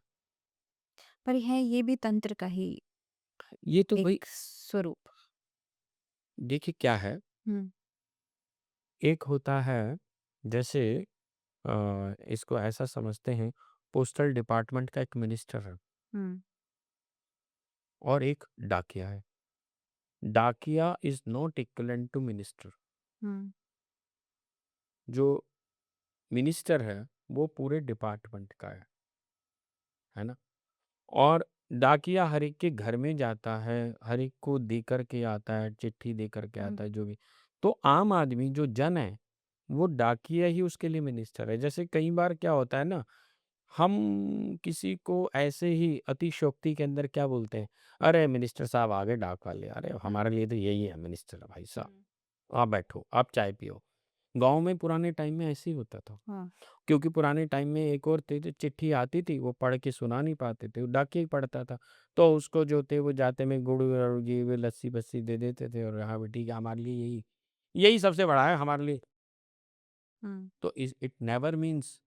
पर है ये भी तंत्र का ही ये तो भाई एक स्वरूप। देखिए क्या है, हुँ, एक होता है जैसे इसको ऐसा समझते हैं, पोस्टल डिपार्टमेंट का एक मिनिस्टर है हुँ, और एक डाकिया है। Dakiya is not equivalent to minister. हुँ, जो मिनिस्टर है वो पूरे डिपार्टमेंट का है ना? और डाकिया हर एक के घर में जाता है, हर एक को दे करके आता है, चिट्ठी दे करके हुँ, आता है, जो भी। तो आम आदमी जो जन है, वो डाकिया ही उसके लिए मिनिस्टर है। जैसे कई बार क्या होता है ना, हम किसी को ऐसे ही अतिशयोक्ति के अंदर क्या बोलते हैं, अरे मिनिस्टर साहब आ गए डाक वाले, अरे हुँ, हमारे लिए तो यही है मिनिस्टर भाई साहब, हुँ, आप बैठो, आप चाय पियो। गाँव में पुराने टाइम में ऐसे ही होता था। हाँ, क्योंकि पुराने टाइम में एक और थे जो चिट्ठी आती थी, वो पढ़ के सुना नहीं पाते थे, वो डाकिया ही पढ़ता था। तो उसको जो थे वो जाते में गुड़ और ये वो लस्सी-बस्सी दे देते थे और हाँ, ठीक है हमारे लिए यही यही सबसे बड़ा है हमारे लिए। हुँ, तो इस इट नेवर मीन्स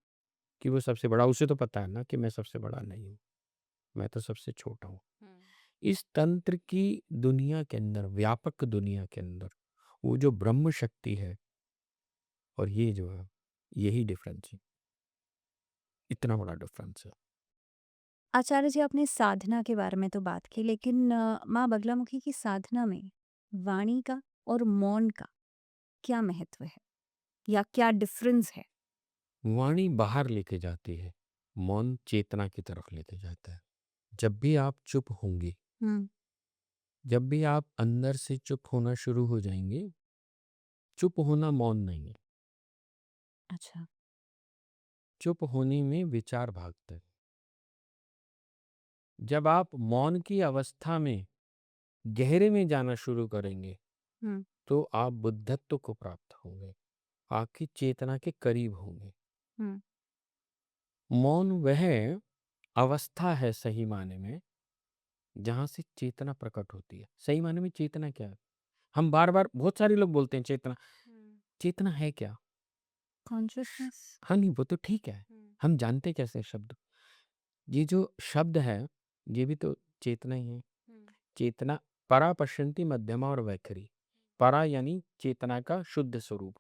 कि वो सबसे बड़ा, उसे तो पता है ना कि मैं सबसे बड़ा नहीं हूँ, मैं तो सबसे छोटा हूँ। हुँ। इस तंत्र की दुनिया के अंदर, व्यापक दुनिया के अंदर, वो जो ब्रह्म शक्ति है और ये जो है, यही डिफरेंस है। इतना बड़ा डिफरेंस है। आचार्य जी, आपने साधना के बारे में तो बात की, लेकिन माँ बगलामुखी की साधना में वाणी का और मौन का क्या महत्व है या क्या डिफरेंस है? वाणी बाहर लेके जाती है, मौन चेतना की तरफ लेके जाता है। जब भी आप चुप होंगे, हुँ, जब भी आप अंदर से चुप होना शुरू हो जाएंगे, चुप होना मौन नहीं है। अच्छा। चुप होने में विचार भागता है। जब आप मौन की अवस्था में गहरे में जाना शुरू करेंगे, हुँ, तो आप बुद्धत्व को प्राप्त होंगे, आपकी चेतना के करीब होंगे। हुँ, मौन वह अवस्था है सही माने में, जहां से चेतना प्रकट होती है। सही माने में चेतना क्या है? हम बार-बार बहुत सारे लोग बोलते हैं चेतना। हुँ। चेतना है क्या? कॉन्शसनेस। हाँ, नहीं वो तो ठीक है। हुँ, हम जानते कैसे हैं शब्द? ये जो शब्द है, ये भी तो चेतना ही है। हुँ, चेतना परा पश्यन्ति मध्यमा और वैखरी। परा यानी चेतना का शुद्ध स्वरूप।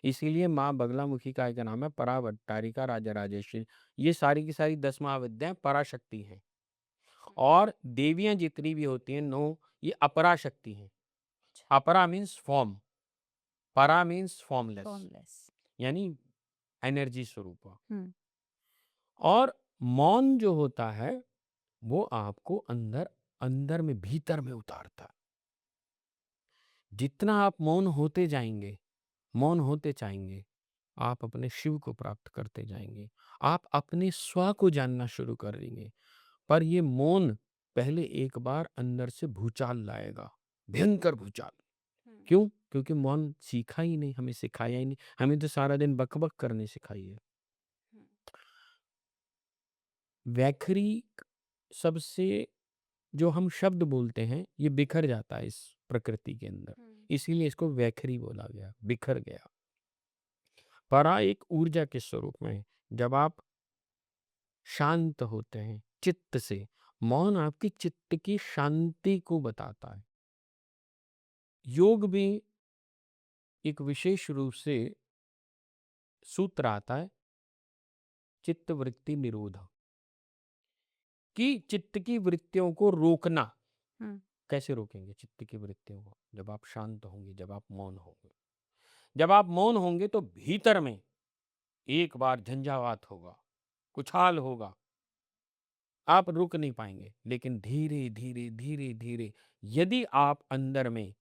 इसीलिए माँ बगलामुखी का एक नाम है परावट्टारिका राजराजेश्वरी। ये सारी की सारी 10 महाविद्याएँ पराशक्ति हैं। और देवियाँ जितनी भी होती हैं 9 ये अपराशक्ति हैं। अच्छा। अपरा मीन्स फॉर्म, परा मीन्स फॉर्मलेस फॉर्मलेस। यानी एनर्जी स्वरूप। हुँ, और मौन जो होता है वो आपको अंदर अंदर में भीतर में उतारता है। जितना आप मौन होते जाएंगे, मौन होते जाएंगे, आप अपने शिव को प्राप्त करते जाएंगे। आप अपने स्व को जानना शुरू कर देंगे। पर ये मौन पहले एक बार अंदर से भूचाल लाएगा, भयंकर भूचाल। हुँ, क्यों? क्योंकि मौन सीखा ही नहीं, हमें सिखाया ही नहीं। हमें तो सारा दिन बक-बक करने सिखाई है। हुँ, वैखरी सबसे जो हम शब्द बोलते हैं, ये बिखर जाता है इस प्रकृति के अंदर। हुँ, इसीलिए इसको वैखरी बोला गया, बिखर गया। परा एक ऊर्जा के स्वरूप में है। जब आप शांत होते हैं चित्त से, मौन आपकी चित्त की शांति को बताता है। योग में एक विशेष रूप से सूत्र आता है, चित्त वृत्ति निरोध, कि चित्त की वृत्तियों को रोकना। हुँ, कैसे रोकेंगे चित्त की वृत्तियों को? जब आप शांत होंगे, जब आप मौन होंगे। जब आप मौन होंगे तो भीतर में एक बार झंझावात होगा, उछाल होगा, आप रुक नहीं पाएंगे। लेकिन धीरे धीरे धीरे धीरे यदि आप अंदर में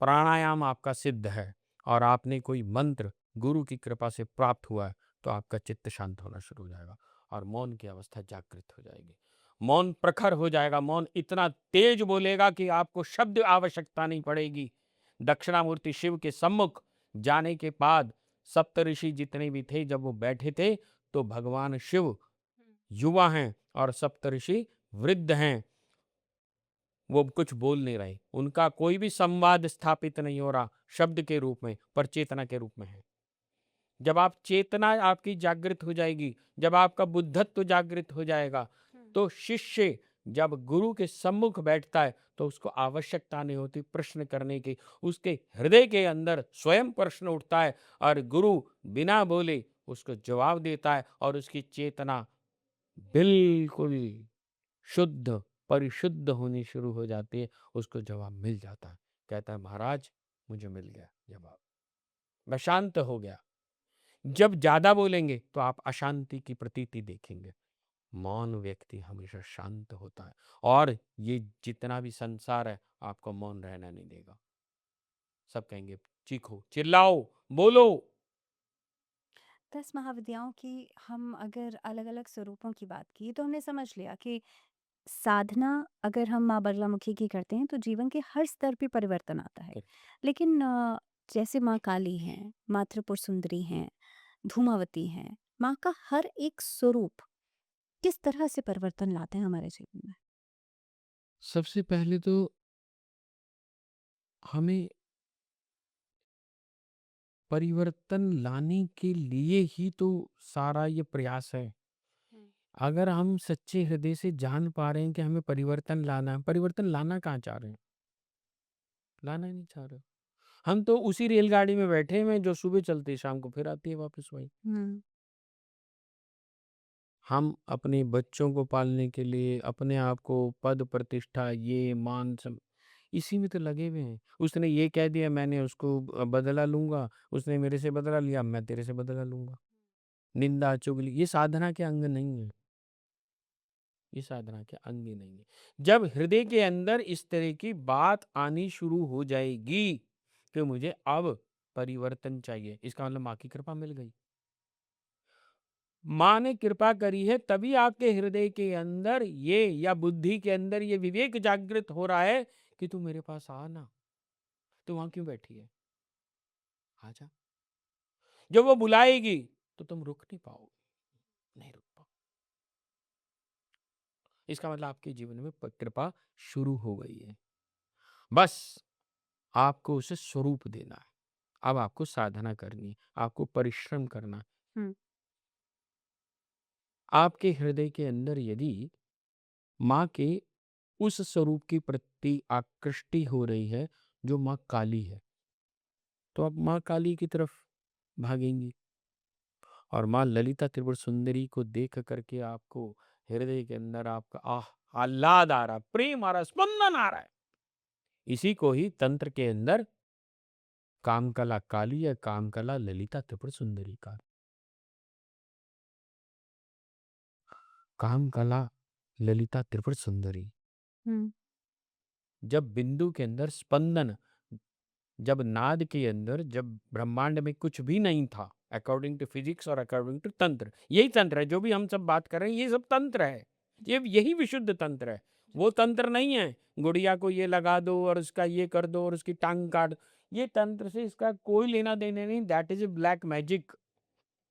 प्राणायाम आपका सिद्ध है और आपने कोई मंत्र गुरु की कृपा से प्राप्त हुआ है, तो आपका चित्त शांत होना शुरू हो जाएगा और मौन की अवस्था जागृत हो जाएगी। मौन प्रखर हो जाएगा, मौन इतना तेज बोलेगा कि आपको शब्द आवश्यकता नहीं पड़ेगी। दक्षिणामूर्ति शिव के सम्मुख जाने के बाद सप्तऋषि जितने भी थे, जब वो बैठे थे, तो भगवान शिव युवा हैं और सप्तऋषि वृद्ध हैं। वो कुछ बोल नहीं रहे, उनका कोई भी संवाद स्थापित नहीं हो रहा शब्द के रूप में, पर चेतना के रूप में है। जब आप चेतना आपकी जागृत हो जाएगी, जब आपका बुद्धत्व जागृत हो जाएगा, तो शिष्य जब गुरु के सम्मुख बैठता है तो उसको आवश्यकता नहीं होती प्रश्न करने की। उसके हृदय के अंदर स्वयं प्रश्न उठता है और गुरु बिना बोले उसको जवाब देता है और उसकी चेतना बिल्कुल शुद्ध परिशुद्ध होनी शुरू हो जाती है। उसको जवाब मिल जाता है, कहता है महाराज मुझे मिल गया जवाब, मैं शांत हो गया। जब ज्यादा बोलेंगे तो आप अशांति की प्रतीति देखेंगे। मौन व्यक्ति हमेशा शांत होता है और ये जितना भी संसार है आपको मौन रहना नहीं देगा। सब कहेंगे चीखो, चिल्लाओ, बोलो। 10 महाविद्याओं की हम अगर अलग-अलग स्वरूपों की बात की तो हमने समझ लिया कि साधना अगर हम माँ बगलामुखी की करते हैं तो जीवन के हर स्तर पे परिवर्तन आता है। लेकिन जैसे माँ काली हैं, माँ त्रिपुर सुंदरी हैं, धूमावती हैं, माँ का हर एक स्वरूप किस तरह से परिवर्तन लाते हैं हमारे जीवन में? सबसे पहले तो हमें परिवर्तन लाने के लिए ही तो सारा ये प्रयास है। अगर हम सच्चे हृदय से जान पा रहे हैं कि हमें परिवर्तन लाना है, परिवर्तन लाना कहाँ चाह रहे हैं? लाना ही नहीं चाह रहे। हम तो उसी रेलगाड़ी में बैठे हुए हैं जो सुबह चलती है शाम को फिर आती है वापस वही। हुँ। हम अपने बच्चों को पालने के लिए अपने आप को पद प्रतिष्ठा ये मान सब इसी में तो लगे हुए हैं। उसने ये कह दिया मैंने उसको बदला लूंगा, उसने मेरे से बदला लिया मैं तेरे से बदला लूंगा। निंदा चुगली ये साधना के अंग नहीं है, ये साधना के अंग ही नहीं है। जब हृदय के अंदर इस तरह की बात आनी शुरू हो जाएगी कि मुझे अब परिवर्तन चाहिए, इसका मतलब माँ की कृपा मिल गई। माँ ने कृपा करी है तभी आपके हृदय के अंदर ये या बुद्धि के अंदर ये विवेक जागृत हो रहा है कि तू मेरे पास आ ना। तू वहां क्यों बैठी है, आजा। जब वो बुलाएगी तो तुम रुक नहीं पाओगे, नहीं रुक पाओ। इसका मतलब आपके जीवन में कृपा शुरू हो गई है। बस आपको उसे स्वरूप देना है। अब आपको साधना करनी है, आपको परिश्रम करना है। हुँ। आपके हृदय के अंदर यदि माँ के उस स्वरूप की प्रति आकृष्टि हो रही है जो माँ काली है, तो आप माँ काली की तरफ भागेंगी। और माँ ललिता त्रिपुर सुंदरी को देख करके आपको हृदय के अंदर आपका आह्लाद आ रहा, प्रेम आ रहा, स्पंदन आ रहा है। इसी को ही तंत्र के अंदर कामकला काली या कामकला ललिता त्रिपुर सुंदरी का कामकला ललिता त्रिपुर सुंदरी। हुँ। जब बिंदु के अंदर स्पंदन, जब नाद के अंदर, जब ब्रह्मांड में कुछ भी नहीं था, अकॉर्डिंग टू फिजिक्स और अकॉर्डिंग टू तंत्र, यही तंत्र है जो भी हम सब बात कर रहे हैं, ये सब तंत्र है। ये यही विशुद्ध तंत्र है, वो तंत्र नहीं है गुड़िया को ये लगा दो और उसका ये कर दो और उसकी टांग काट दो। ये तंत्र से इसका कोई लेना देना नहीं। That is a black magic.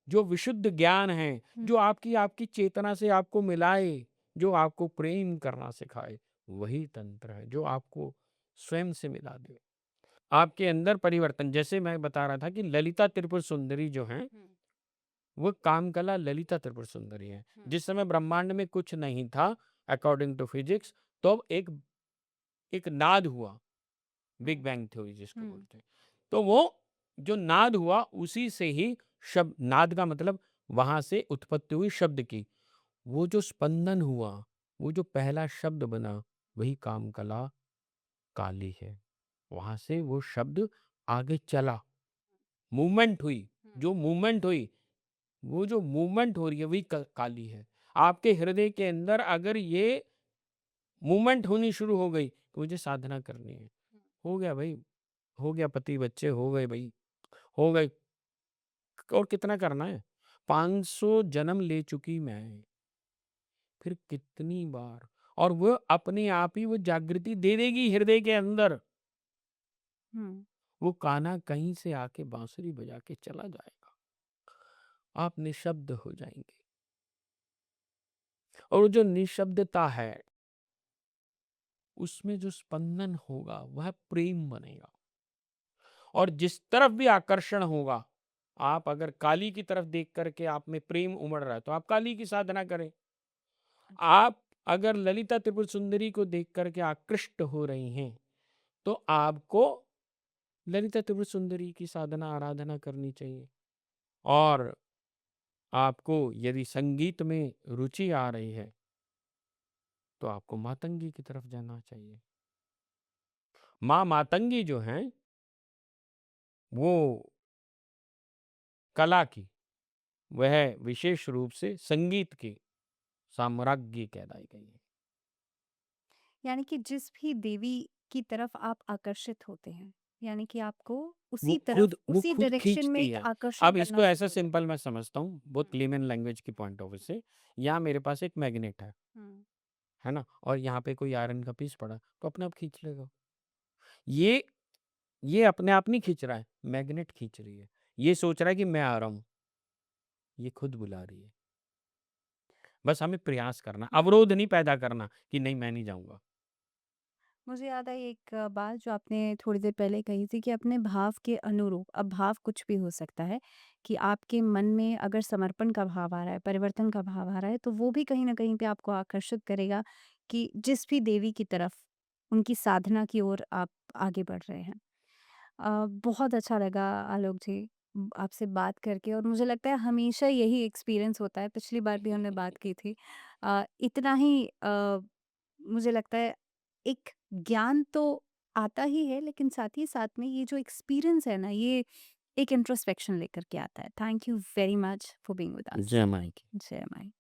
जो विशुद्ध ज्ञान है, हुँ। जो आपकी आपकी चेतना से आपको मिलाए, जो आपको प्रेम करना सिखाए, वही तंत्र है जो आपको स्वयं से मिला दे। आपके अंदर परिवर्तन, जैसे मैं बता रहा था कि ललिता त्रिपुर सुंदरी जो हैं, वो कामकला ललिता त्रिपुर सुंदरी है। जिस समय ब्रह्मांड में कुछ नहीं था अकॉर्डिंग टू फिजिक्स, तो एक एक नाद हुआ, बिग बैंग थ्योरी जिसको बोलते हैं। तो वो जो नाद हुआ उसी से ही शब्द, नाद का मतलब वहां से उत्पत्ति हुई शब्द की। वो जो स्पंदन हुआ, वो जो पहला शब्द बना, वही कामकला काली है। वहां से वो शब्द आगे चला, मूवमेंट हुई। जो मूवमेंट हुई, वो जो मूवमेंट हो रही है वही काली है। आपके हृदय के अंदर अगर ये मूवमेंट होनी शुरू हो गई तो मुझे साधना करनी है, हो गया भाई, हो गया, पति बच्चे हो गए भाई, हो गए। और कितना करना है? 500 जन्म ले चुकी मैं, फिर कितनी बार। और वो अपने आप ही वो जागृति दे देगी हृदय के अंदर। हुँ। वो कान्हा कहीं से आके बांसुरी बजा के चला जाएगा, आप निशब्द हो जाएंगे। और वो जो निशब्दता है, उसमें जो स्पंदन होगा वह प्रेम बनेगा। और जिस तरफ भी आकर्षण होगा, आप अगर काली की तरफ देख करके आप में प्रेम उमड़ रहा है तो आप काली की साधना करें। आप अगर ललिता त्रिपुर सुंदरी को देख करके आकृष्ट हो रही हैं तो आपको ललिता त्रिपुर सुंदरी की साधना आराधना करनी चाहिए। और आपको यदि संगीत में रुचि आ रही है तो आपको मातंगी की तरफ जाना चाहिए। माँ मातंगी जो हैं वो कला की, वह विशेष रूप से संगीत की साम्राज्ञी कहलाई गई है। यानी कि जिस भी देवी की तरफ आप आकर्षित होते हैं, यानी कि आपको वो उसी तरफ, खुद वो उसी खुद डायरेक्शन में खींचती एक है। आकर्षण अब करना इसको ऐसा शुरू हो जाता सिंपल मैं समझता हूँ, बहुत है। लेमन लैंग्वेज की पॉइंट ऑफ व्यू से। यहाँ मेरे पास एक मैग्नेट हुँ, है ना? और यहाँ पे कोई आयरन का पीस पड़ा, तो अपने आप खींच लेगा। ये ये अपने आप नहीं खींच रहा है, मैग्नेट खींच रही है। ये सोच रहा है कि मैं आ रहा हूँ, ये खुद बुला रही है। बस हमें प्रयास करना, हुँ। अवरोध नहीं पैदा करना कि नहीं मैं नहीं जाऊँगा। मुझे याद आई एक बात जो आपने थोड़ी देर पहले कही थी कि अपने भाव के अनुरूप, अब भाव कुछ भी हो सकता है, कि आपके मन में अगर समर्पण का भाव आ रहा है, परिवर्तन का भाव आ रहा है, तो वो भी कहीं न कहीं पे आपको आकर्षित करेगा कि जिस भी देवी की तरफ, उनकी साधना की ओर आप आगे बढ़ रहे हैं। बहुत अच्छा लगा आलोक जी, आपसे बात करके, और मुझे लगता है हमेशा यही एक्सपीरियंस होता है, पिछली बार भी हमने बात की थी। इतना ही मुझे लगता है एक ज्ञान तो आता ही है, लेकिन साथ ही साथ में ये जो एक्सपीरियंस है ना, ये एक इंट्रोस्पेक्शन लेकर के आता है। Thank you very much for being with us. जय माँ की। जय माई।